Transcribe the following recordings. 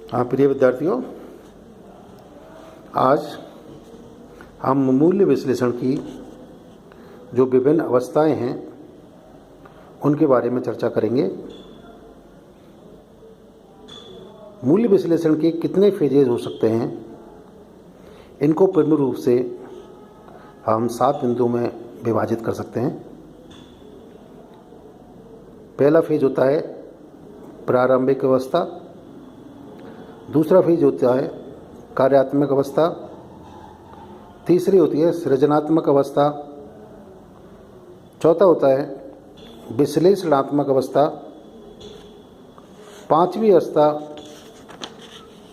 हाँ प्रिय विद्यार्थियों, आज हम मूल्य विश्लेषण की जो विभिन्न अवस्थाएं हैं उनके बारे में चर्चा करेंगे। मूल्य विश्लेषण के कितने फेजेज हो सकते हैं, इनको पूर्ण रूप से हम 7 बिंदुओं में विभाजित कर सकते हैं। पहला फेज होता है प्रारंभिक अवस्था, दूसरा फेज होता है कार्यात्मक अवस्था, तीसरी होती है सृजनात्मक अवस्था, चौथा होता है विश्लेषणात्मक अवस्था, पांचवी अवस्था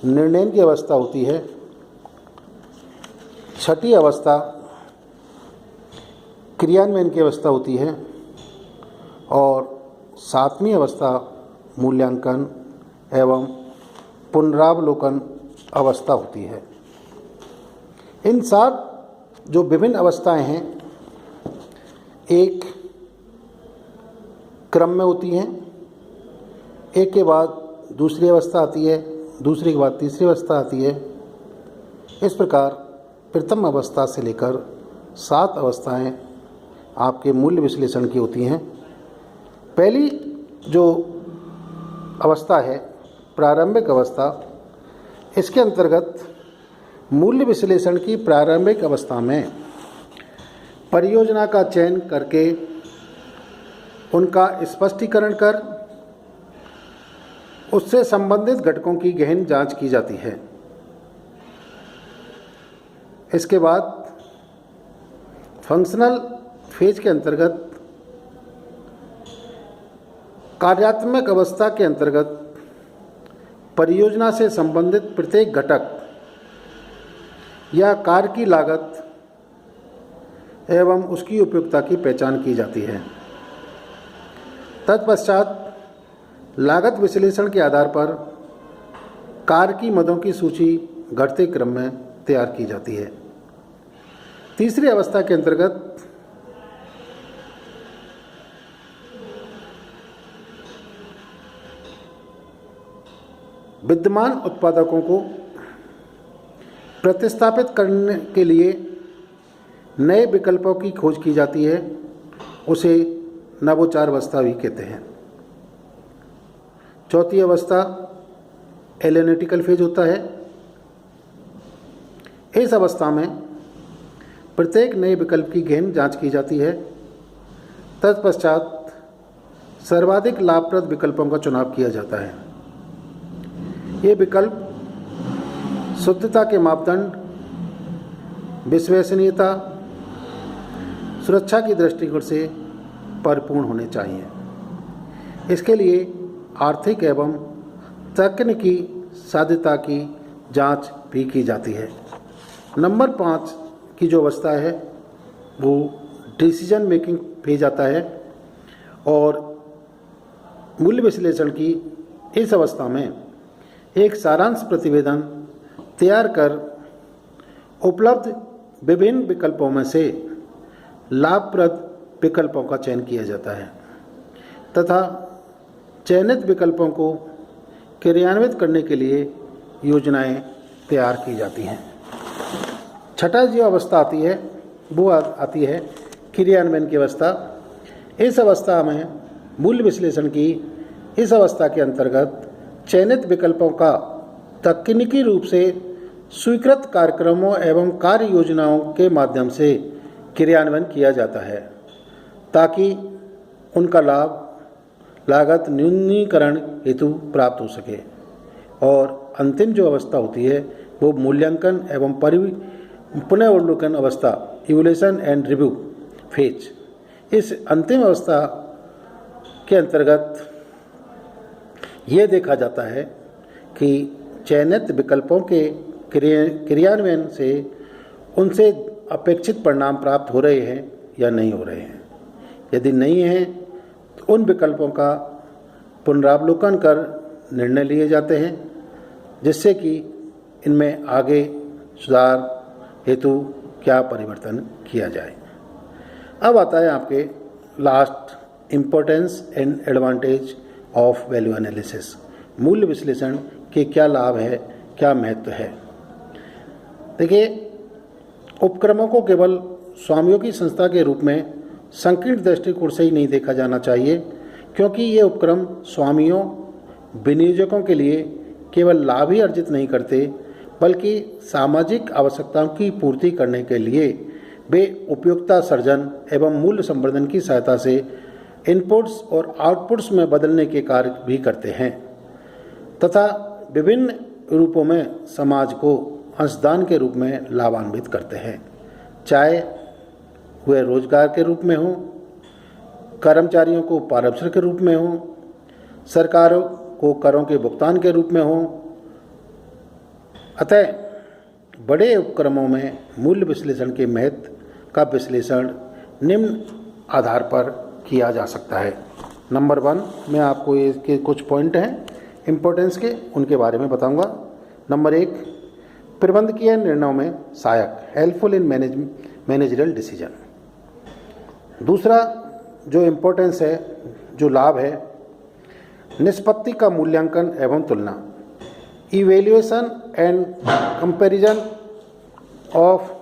निर्णय की अवस्था होती है, छठी अवस्था क्रियान्वयन की अवस्था होती है और सातवीं अवस्था मूल्यांकन एवं पुनरावलोकन अवस्था होती है। इन 7 जो विभिन्न अवस्थाएं हैं एक क्रम में होती हैं। एक के बाद दूसरी अवस्था आती है, दूसरी के बाद तीसरी अवस्था आती है। इस प्रकार प्रथम अवस्था से लेकर 7 अवस्थाएं आपके मूल्य विश्लेषण की होती हैं। पहली जो अवस्था है प्रारंभिक अवस्था, इसके अंतर्गत मूल्य विश्लेषण की प्रारंभिक अवस्था में परियोजना का चयन करके उनका स्पष्टीकरण कर उससे संबंधित घटकों की गहन जांच की जाती है। इसके बाद फंक्शनल फेज के अंतर्गत कार्यात्मक अवस्था के अंतर्गत परियोजना से संबंधित प्रत्येक घटक या कार्य की लागत एवं उसकी उपयुक्तता की पहचान की जाती है। तत्पश्चात लागत विश्लेषण के आधार पर कार्य की मदों की सूची घटते क्रम में तैयार की जाती है। तीसरी अवस्था के अंतर्गत विद्यमान उत्पादकों को प्रतिस्थापित करने के लिए नए विकल्पों की खोज की जाती है। उसे नवोचार अवस्था भी कहते हैं। चौथी अवस्था एनालिटिकल फेज होता है। इस अवस्था में प्रत्येक नए विकल्प की गहन जांच की जाती है। तत्पश्चात सर्वाधिक लाभप्रद विकल्पों का चुनाव किया जाता है। ये विकल्प शुद्धता के मापदंड, विश्वसनीयता, सुरक्षा की दृष्टिकोण से परिपूर्ण होने चाहिए। इसके लिए आर्थिक एवं तकनीकी साध्यता की जांच भी की जाती है। नंबर 5 की जो अवस्था है वो डिसीजन मेकिंग फेज आता है और मूल्य विश्लेषण की इस अवस्था में एक सारांश प्रतिवेदन तैयार कर उपलब्ध विभिन्न विकल्पों में से लाभप्रद विकल्पों का चयन किया जाता है तथा चयनित विकल्पों को क्रियान्वित करने के लिए योजनाएं तैयार की जाती हैं। छठा जो अवस्था आती है वो आती है क्रियान्वयन की अवस्था। इस अवस्था में मूल्य विश्लेषण की इस अवस्था के अंतर्गत चयनित विकल्पों का तकनीकी रूप से स्वीकृत कार्यक्रमों एवं कार्य योजनाओं के माध्यम से क्रियान्वयन किया जाता है ताकि उनका लागत न्यूनीकरण हेतु प्राप्त हो सके। और अंतिम जो अवस्था होती है वो मूल्यांकन एवं पुनरावलोकन अवस्था, इवैल्यूएशन एंड रिव्यू फेज। इस अंतिम अवस्था के अंतर्गत ये देखा जाता है कि चयनित विकल्पों के क्रियान्वयन से उनसे अपेक्षित परिणाम प्राप्त हो रहे हैं या नहीं हो रहे हैं। यदि नहीं हैं तो उन विकल्पों का पुनरावलोकन कर निर्णय लिए जाते हैं जिससे कि इनमें आगे सुधार हेतु क्या परिवर्तन किया जाए। अब आता है आपके last importance and advantage of value analysis. मूल्य विश्लेषण के क्या लाभ है, क्या महत्व है। देखिए, उपक्रमों को केवल स्वामियों की संस्था के रूप में संकीर्ण दृष्टिकोण से ही नहीं देखा जाना चाहिए, क्योंकि ये उपक्रम स्वामियों, विनियोजकों के लिए केवल लाभ ही अर्जित नहीं करते, बल्कि सामाजिक आवश्यकताओं की पूर्ति करने के लिए वे उपयोगिता सर्जन एवं मूल्य संवर्धन की सहायता से इनपुट्स और आउटपुट्स में बदलने के कार्य भी करते हैं तथा विभिन्न रूपों में समाज को अंशदान के रूप में लाभान्वित करते हैं, चाहे वह रोजगार के रूप में हो, कर्मचारियों को पारिश्रमिक के रूप में हो, सरकारों को करों के भुगतान के रूप में हो। अतः बड़े उपक्रमों में मूल्य विश्लेषण के महत्व का विश्लेषण निम्न आधार पर किया जा सकता है। नंबर 1, मैं आपको इसके कुछ पॉइंट हैं इम्पोर्टेंस के, उनके बारे में बताऊंगा। नंबर 1, प्रबंधकीय निर्णयों में सहायक, हेल्पफुल इन मैनेजरियल डिसीजन। दूसरा जो इम्पोर्टेंस है, जो लाभ है, निष्पत्ति का मूल्यांकन एवं तुलना, evaluation and comparison of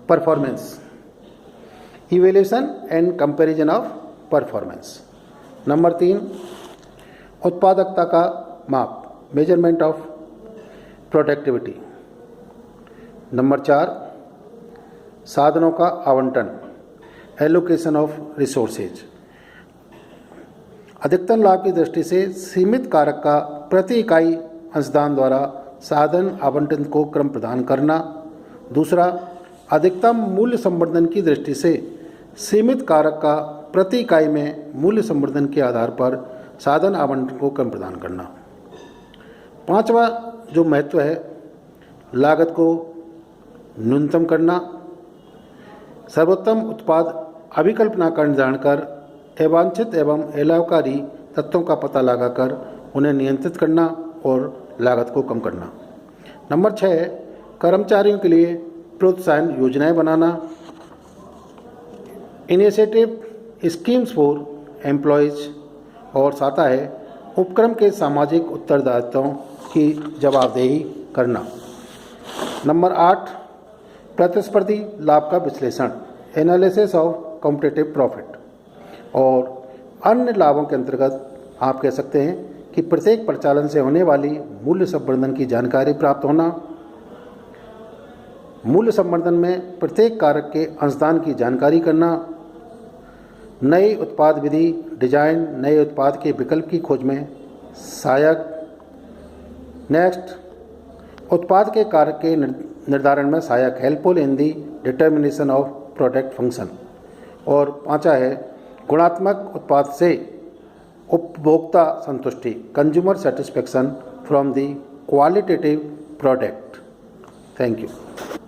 performance, evaluation and comparison of performance. Number 3, उत्पादकता का माप, मेजरमेंट ऑफ प्रोडक्टिविटी। नंबर 4, साधनों का आवंटन, एलोकेशन ऑफ रिसोर्सेज। अधिकतम लाभ की दृष्टि से सीमित कारक का प्रति इकाई अंशदान द्वारा साधन आवंटन को क्रम प्रदान करना। दूसरा, अधिकतम मूल्य संवर्धन की दृष्टि से सीमित कारक का प्रति इकाई में मूल्य संवर्धन के आधार पर साधन आवंटन को क्रम प्रदान करना। पांचवा जो महत्व है, लागत को न्यूनतम करना, सर्वोत्तम उत्पाद अभिकल्पना का निर्धारण कर अवांछित एवं अलाभकारी तत्वों का पता लगाकर उन्हें नियंत्रित करना और लागत को कम करना। नंबर 6, कर्मचारियों के लिए प्रोत्साहन योजनाएं बनाना, इनिशिएटिव स्कीम्स फॉर एम्प्लॉयज़। और 7 है, उपक्रम के सामाजिक उत्तरदायित्वों की जवाबदेही करना। नंबर 8, प्रतिस्पर्धी लाभ का विश्लेषण, एनालिसिस ऑफ कॉम्पिटिटिव प्रॉफिट। और अन्य लाभों के अंतर्गत आप कह सकते हैं कि प्रत्येक प्रचालन से होने वाली मूल्य संवर्धन की जानकारी प्राप्त होना, मूल्य संवर्धन में प्रत्येक कारक के अंशदान की जानकारी करना, नई उत्पाद विधि डिजाइन, नए उत्पाद के विकल्प की खोज में सहायक। नेक्स्ट, उत्पाद के कारक के निर्धारण में सहायक, helpful in the determination of product function. और 5 है, गुणात्मक उत्पाद से उपभोक्ता संतुष्टि, consumer satisfaction from the qualitative product. Thank you.